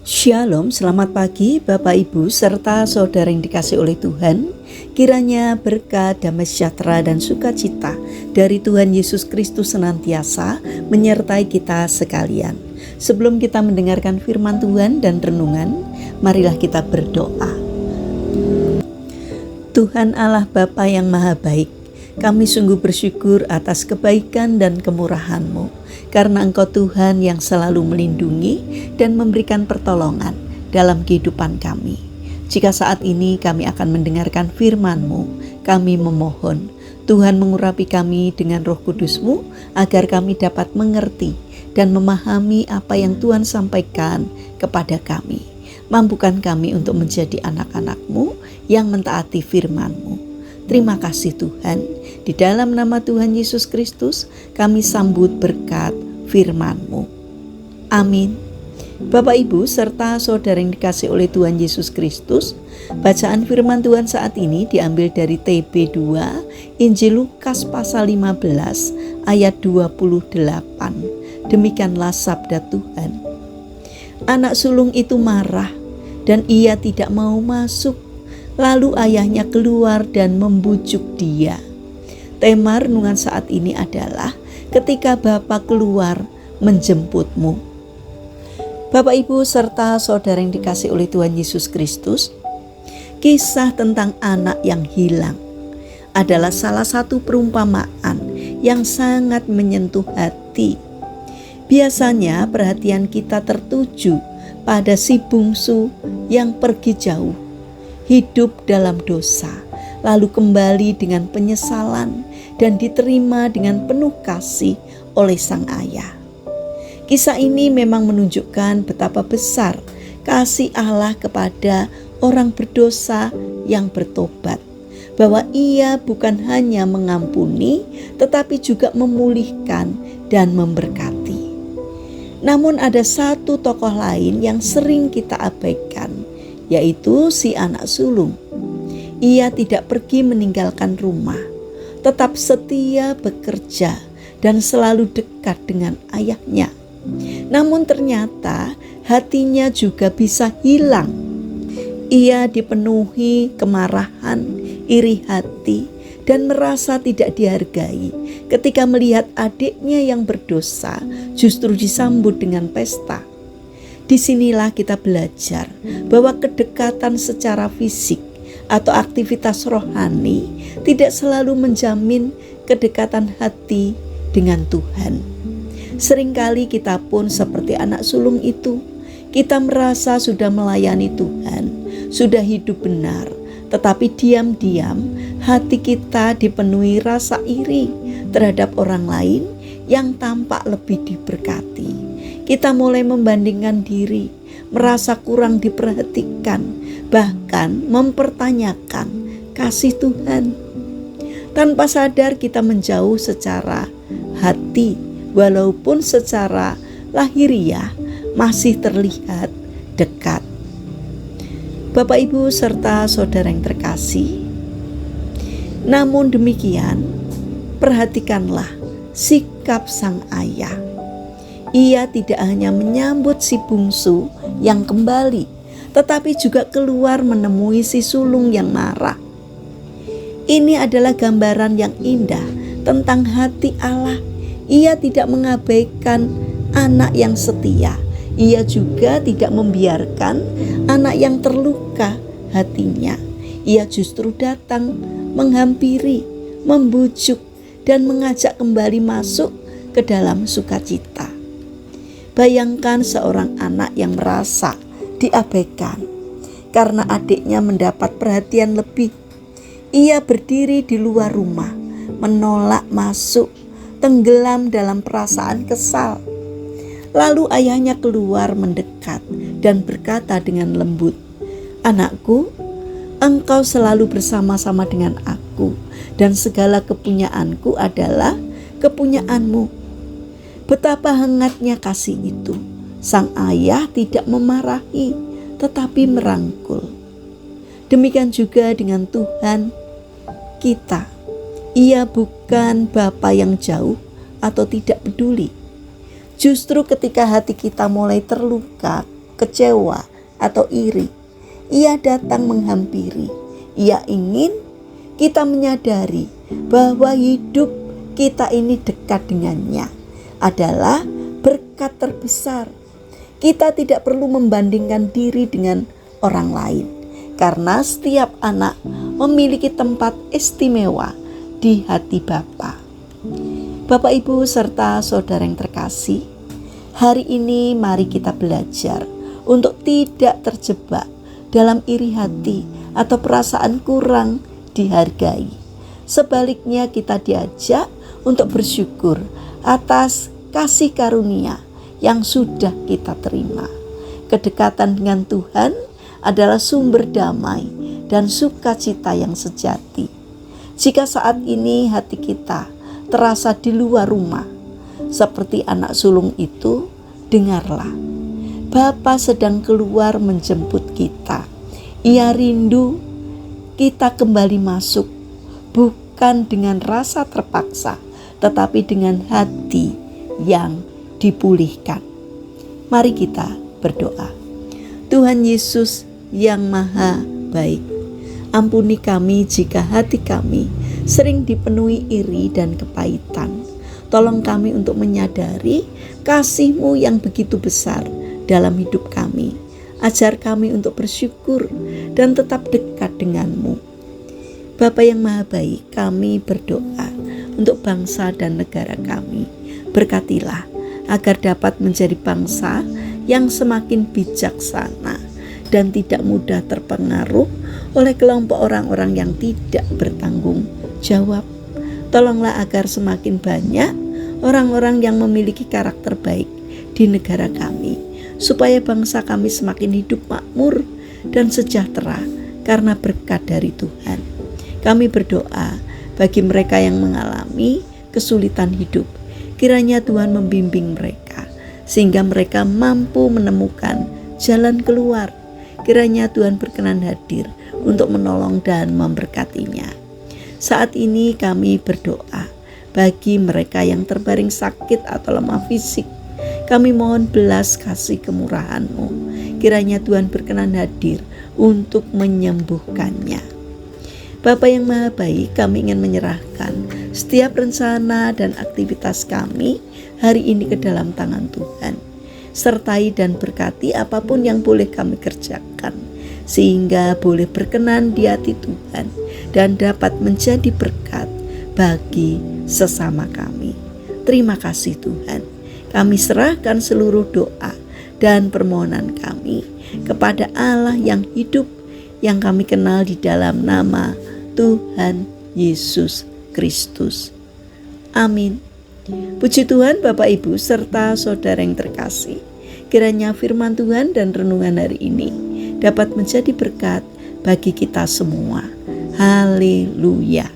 Shalom, selamat pagi Bapak Ibu serta saudara yang dikasih oleh Tuhan. Kiranya berkat, damai sejahtera dan sukacita dari Tuhan Yesus Kristus senantiasa menyertai kita sekalian. Sebelum kita mendengarkan firman Tuhan dan renungan, marilah kita berdoa. Tuhan Allah Bapa yang Maha Baik, kami sungguh bersyukur atas kebaikan dan kemurahan-Mu, karena Engkau Tuhan yang selalu melindungi dan memberikan pertolongan dalam kehidupan kami. Jika saat ini kami akan mendengarkan firman-Mu, kami memohon Tuhan mengurapi kami dengan Roh Kudus-Mu agar kami dapat mengerti dan memahami apa yang Tuhan sampaikan kepada kami. Mampukan kami untuk menjadi anak-anak-Mu yang mentaati firman-Mu. Terima kasih Tuhan, di dalam nama Tuhan Yesus Kristus kami sambut berkat firman-Mu. Amin. Bapak Ibu serta saudara yang dikasih oleh Tuhan Yesus Kristus, bacaan firman Tuhan saat ini diambil dari TB2 Injil Lukas pasal 15 ayat 28. Demikianlah sabda Tuhan. Anak sulung itu marah dan ia tidak mau masuk. Lalu ayahnya keluar dan membujuk dia. Tema renungan saat ini adalah ketika Bapa keluar menjemputmu. Bapak Ibu serta saudara yang dikasih oleh Tuhan Yesus Kristus, kisah tentang anak yang hilang adalah salah satu perumpamaan yang sangat menyentuh hati. Biasanya perhatian kita tertuju pada si bungsu yang pergi jauh, hidup dalam dosa, lalu kembali dengan penyesalan dan diterima dengan penuh kasih oleh sang ayah. Kisah ini memang menunjukkan betapa besar kasih Allah kepada orang berdosa yang bertobat, bahwa ia bukan hanya mengampuni tetapi juga memulihkan dan memberkati. Namun ada satu tokoh lain yang sering kita abaikan, yaitu si anak sulung. Ia tidak pergi meninggalkan rumah, tetap setia bekerja dan selalu dekat dengan ayahnya. Namun ternyata hatinya juga bisa hilang. Ia dipenuhi kemarahan, iri hati, dan merasa tidak dihargai ketika melihat adiknya yang berdosa justru disambut dengan pesta. Disinilah kita belajar bahwa kedekatan secara fisik atau aktivitas rohani tidak selalu menjamin kedekatan hati dengan Tuhan. Seringkali kita pun seperti anak sulung itu, kita merasa sudah melayani Tuhan, sudah hidup benar, tetapi diam-diam hati kita dipenuhi rasa iri terhadap orang lain yang tampak lebih diberkati. Kita mulai membandingkan diri, merasa kurang diperhatikan, bahkan mempertanyakan kasih Tuhan. Tanpa sadar kita menjauh secara hati, walaupun secara lahiriah masih terlihat dekat. Bapak Ibu serta saudara yang terkasih, namun demikian, perhatikanlah sikap sang ayah. Ia tidak hanya menyambut si bungsu yang kembali, tetapi juga keluar menemui si sulung yang marah. Ini adalah gambaran yang indah tentang hati Allah. Ia tidak mengabaikan anak yang setia. Ia juga tidak membiarkan anak yang terluka hatinya. Ia justru datang menghampiri, membujuk, dan mengajak kembali masuk ke dalam sukacita. Bayangkan seorang anak yang merasa diabaikan karena adiknya mendapat perhatian lebih. Ia berdiri di luar rumah, menolak masuk, tenggelam dalam perasaan kesal. Lalu ayahnya keluar mendekat dan berkata dengan lembut, "Anakku, engkau selalu bersama-sama dengan aku, dan segala kepunyaanku adalah kepunyaanmu." Betapa hangatnya kasih itu. Sang ayah tidak memarahi, tetapi merangkul. Demikian juga dengan Tuhan kita. Ia bukan Bapa yang jauh atau tidak peduli. Justru ketika hati kita mulai terluka, kecewa, atau iri. Ia datang menghampiri. Ia ingin kita menyadari bahwa hidup kita ini dekat dengannya adalah berkat terbesar. Kita tidak perlu membandingkan diri dengan orang lain, karena setiap anak memiliki tempat istimewa di hati Bapa. Bapak, Ibu, serta saudara yang terkasih, hari ini mari kita belajar untuk tidak terjebak dalam iri hati atau perasaan kurang dihargai. Sebaliknya, kita diajak untuk bersyukur atas kasih karunia yang sudah kita terima. Kedekatan dengan Tuhan adalah sumber damai dan sukacita yang sejati. Jika saat ini hati kita terasa di luar rumah, seperti anak sulung itu, dengarlah. Bapa sedang keluar menjemput kita. Ia rindu kita kembali masuk, bukan dengan rasa terpaksa, tetapi dengan hati yang dipulihkan. Mari kita berdoa. Tuhan Yesus yang Maha Baik, ampuni kami jika hati kami sering dipenuhi iri dan kepahitan. Tolong kami untuk menyadari kasih-Mu yang begitu besar dalam hidup kami. Ajar kami untuk bersyukur dan tetap dekat dengan-Mu. Bapa yang Maha Baik, kami berdoa untuk bangsa dan negara kami. Berkatilah agar dapat menjadi bangsa yang semakin bijaksana dan tidak mudah terpengaruh oleh kelompok orang-orang yang tidak bertanggung jawab. Tolonglah agar semakin banyak orang-orang yang memiliki karakter baik di negara kami, supaya bangsa kami semakin hidup makmur dan sejahtera karena berkat dari Tuhan. Kami berdoa bagi mereka yang mengalami kesulitan hidup. Kiranya Tuhan membimbing mereka sehingga mereka mampu menemukan jalan keluar. Kiranya Tuhan berkenan hadir untuk menolong dan memberkatinya. Saat ini kami berdoa bagi mereka yang terbaring sakit atau lemah fisik. Kami mohon belas kasih kemurahan-Mu. Kiranya Tuhan berkenan hadir untuk menyembuhkannya. Bapa yang Maha Baik, kami ingin menyerahkan setiap rencana dan aktivitas kami hari ini ke dalam tangan Tuhan. Sertai dan berkati apapun yang boleh kami kerjakan, sehingga boleh berkenan di hati Tuhan dan dapat menjadi berkat bagi sesama kami. Terima kasih Tuhan. Kami serahkan seluruh doa dan permohonan kami kepada Allah yang hidup, yang kami kenal di dalam nama Tuhan Yesus Kristus. Amin. Puji Tuhan, Bapak, Ibu, serta saudara yang terkasih. Kiranya firman Tuhan dan renungan hari ini dapat menjadi berkat bagi kita semua. Haleluya.